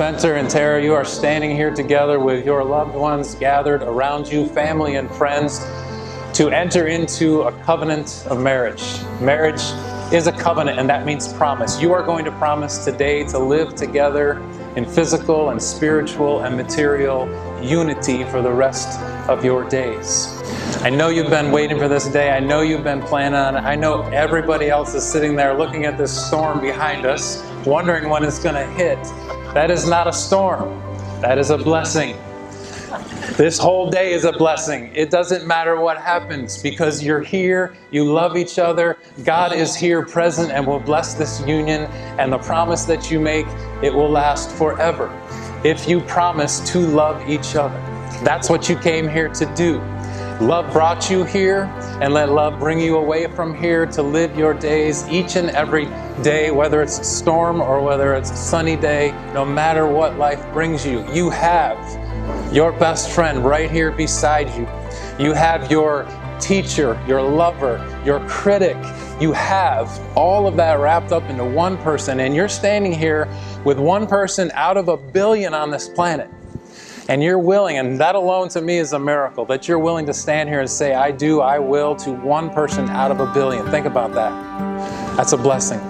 Spencer and Terra, you are standing here together with your loved ones gathered around you, family and friends, to enter into a covenant of marriage. Marriage is a covenant, and that means promise. You are going to promise today to live together in physical and spiritual and material unity for the rest of your days. I know you've been waiting for this day. I know you've been planning on it. I know everybody else is sitting there looking at this storm behind us, wondering when it's going to hit. That is not a storm. That is a blessing. This whole day is a blessing. It doesn't matter what happens because you're here, you love each other, God is here present and will bless this union, and the promise that you make, it will last forever. If you promise to love each other, that's what you came here to do. Love brought you here, and let love bring you away from here to live your days each and every day, whether it's a storm or whether it's a sunny day, no matter what life brings you. You have your best friend right here beside you. You have your teacher, your lover, your critic. You have all of that wrapped up into one person, and you're standing here with one person out of 1 billion on this planet. And you're willing, and that alone to me is a miracle, that you're willing to stand here and say, I do, I will, to one person out of 1 billion. Think about that. That's a blessing.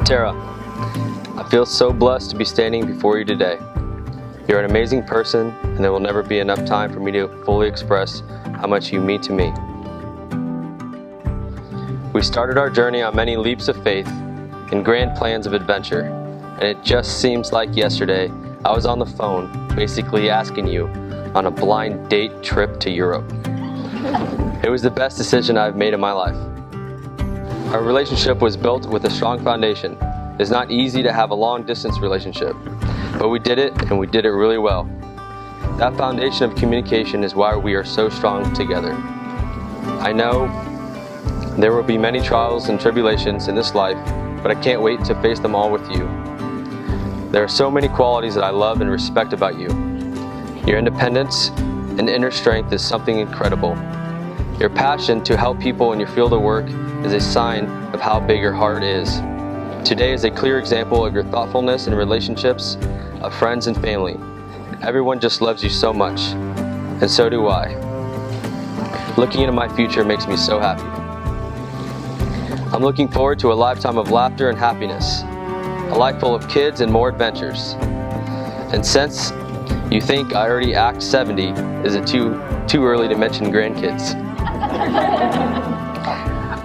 Terra, I feel so blessed to be standing before you today. You're an amazing person, and there will never be enough time for me to fully express how much you mean to me. We started our journey on many leaps of faith and grand plans of adventure, and it just seems like yesterday I was on the phone basically asking you on a blind date trip to Europe. It was the best decision I've made in my life. Our relationship was built with a strong foundation. It's not easy to have a long-distance relationship, but we did it, and we did it really well. That foundation of communication is why we are so strong together. I know there will be many trials and tribulations in this life, but I can't wait to face them all with you. There are so many qualities that I love and respect about you. Your independence and inner strength is something incredible. Your passion to help people in your field of work is a sign of how big your heart is. Today is a clear example of your thoughtfulness in relationships of friends and family. Everyone just loves you so much, and so do I. Looking into my future makes me so happy. I'm looking forward to a lifetime of laughter and happiness, a life full of kids and more adventures. And since you think I already act 70, is it too early to mention grandkids?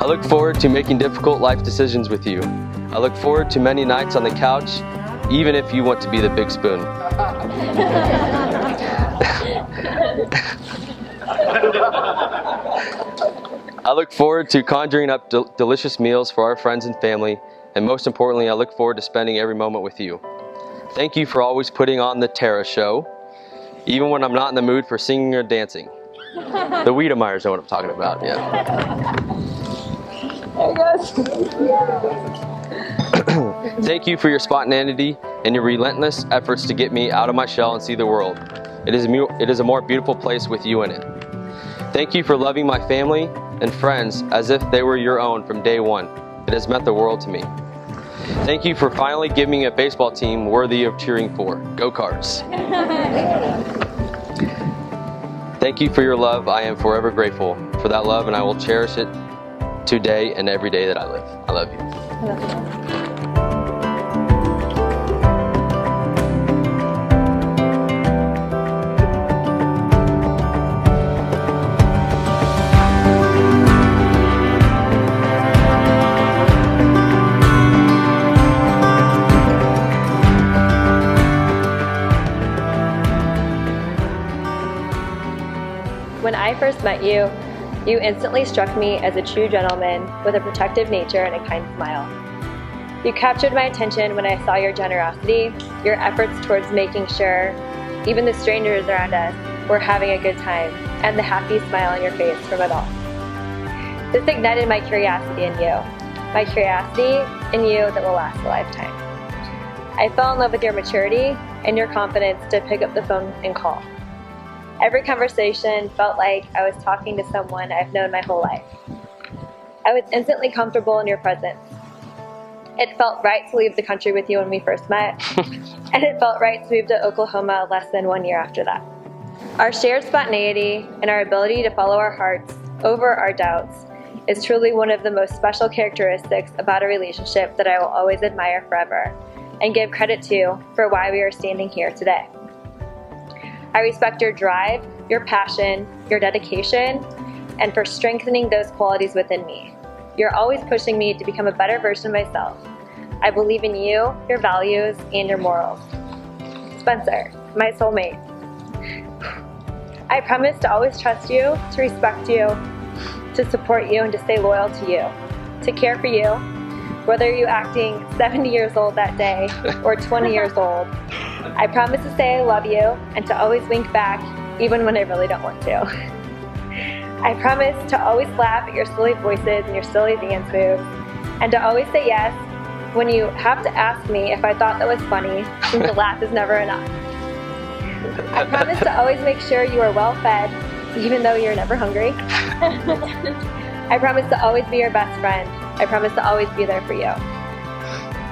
I look forward to making difficult life decisions with you. I look forward to many nights on the couch, even if you want to be the big spoon. I look forward to conjuring up delicious meals for our friends and family, and most importantly, I look forward to spending every moment with you. Thank you for always putting on the Terra show, even when I'm not in the mood for singing or dancing. The Wiedemeyers know what I'm talking about, yeah. There he goes. Thank you for your spontaneity and your relentless efforts to get me out of my shell and see the world. It is a more beautiful place with you in it. Thank you for loving my family and friends as if they were your own from day one. It has meant the world to me. Thank you for finally giving me a baseball team worthy of cheering for. Go Cards. Thank you for your love. I am forever grateful for that love, and I will cherish it today and every day that I live. I love you. I love you. When I first met you, You instantly struck me as a true gentleman with a protective nature and a kind smile. You captured my attention when I saw your generosity, your efforts towards making sure even the strangers around us were having a good time, and the happy smile on your face from it all. This ignited my curiosity in you that will last a lifetime. I fell in love with your maturity and your confidence to pick up the phone and call. Every conversation felt like I was talking to someone I've known my whole life. I was instantly comfortable in your presence. It felt right to leave the country with you when we first met, and it felt right to move to Oklahoma less than 1 year after that. Our shared spontaneity and our ability to follow our hearts over our doubts is truly one of the most special characteristics about a relationship that I will always admire forever and give credit to for why we are standing here today. I respect your drive, your passion, your dedication, and for strengthening those qualities within me. You're always pushing me to become a better version of myself. I believe in you, your values, and your morals. Spencer, my soulmate. I promise to always trust you, to respect you, to support you, and to stay loyal to you, to care for you, whether you're acting 70 years old that day or 20 years old. I promise to say I love you and to always wink back, even when I really don't want to. I promise to always laugh at your silly voices and your silly dance moves, and to always say yes when you have to ask me if I thought that was funny, since a laugh is never enough. I promise to always make sure you are well fed, even though you're never hungry. I promise to always be your best friend. I promise to always be there for you.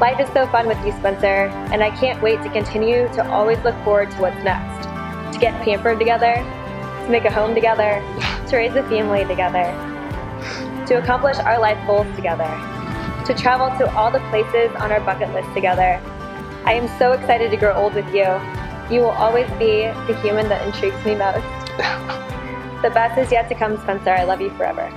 Life is so fun with you, Spencer, and I can't wait to continue to always look forward to what's next. To get pampered together, to make a home together, to raise a family together, to accomplish our life goals together, to travel to all the places on our bucket list together. I am so excited to grow old with you. You will always be the human that intrigues me most. The best is yet to come, Spencer. I love you forever.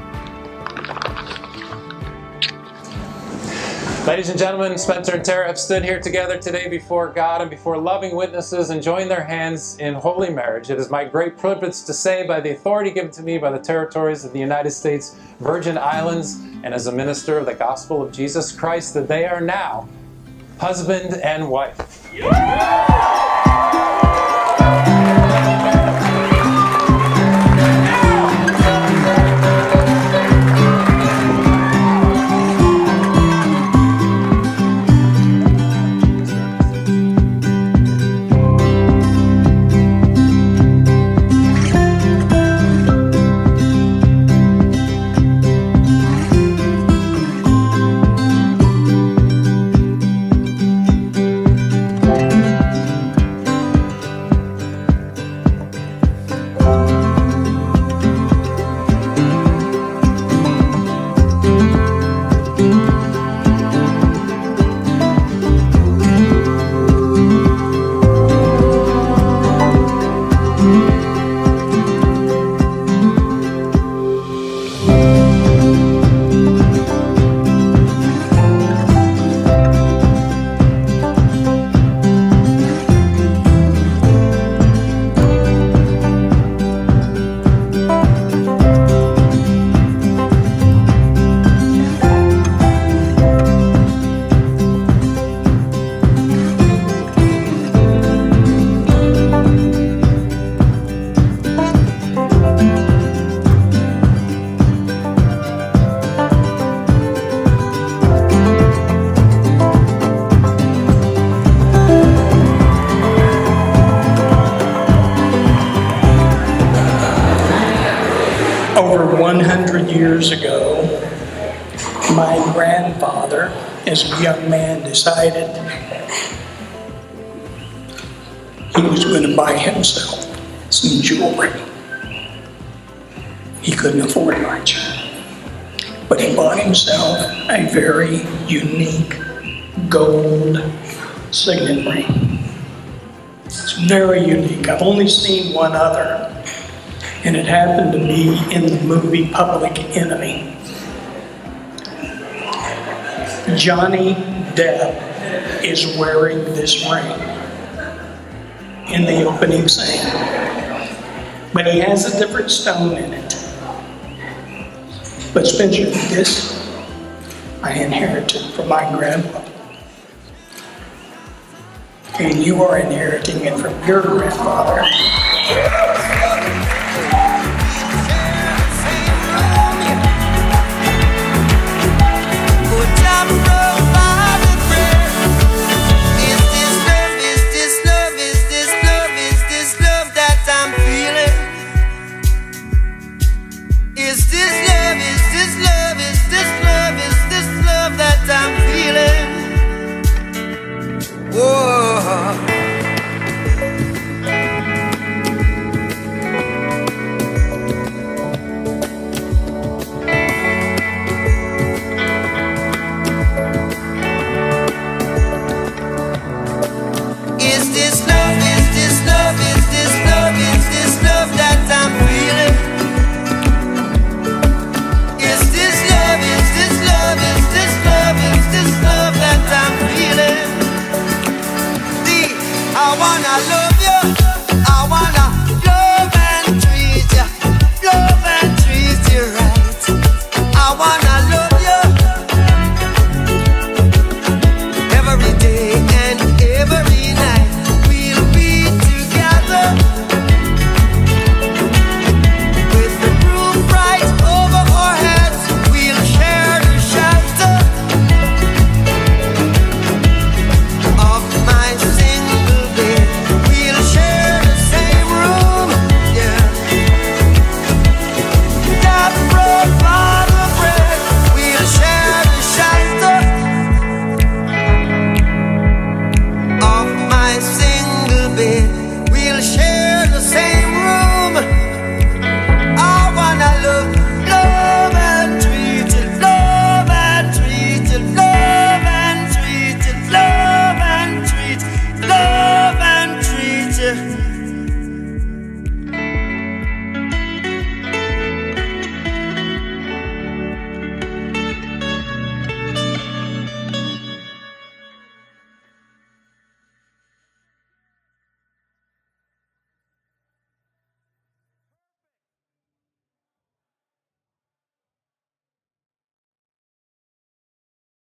Ladies and gentlemen, Spencer and Terra have stood here together today before God and before loving witnesses and joined their hands in holy marriage. It is my great privilege to say, by the authority given to me by the territories of the United States Virgin Islands and as a minister of the gospel of Jesus Christ, that they are now husband and wife. Over 100 years ago, my grandfather, as a young man, decided he was going to buy himself some jewelry. He couldn't afford much, but he bought himself a very unique gold signet ring. It's very unique. I've only seen one other, and it happened to be in the movie Public Enemy. Johnny Depp is wearing this ring in the opening scene, but he has a different stone in it. But Spencer, this I inherited from my grandmother. And you are inheriting it from your grandfather. I wanna love you, I wanna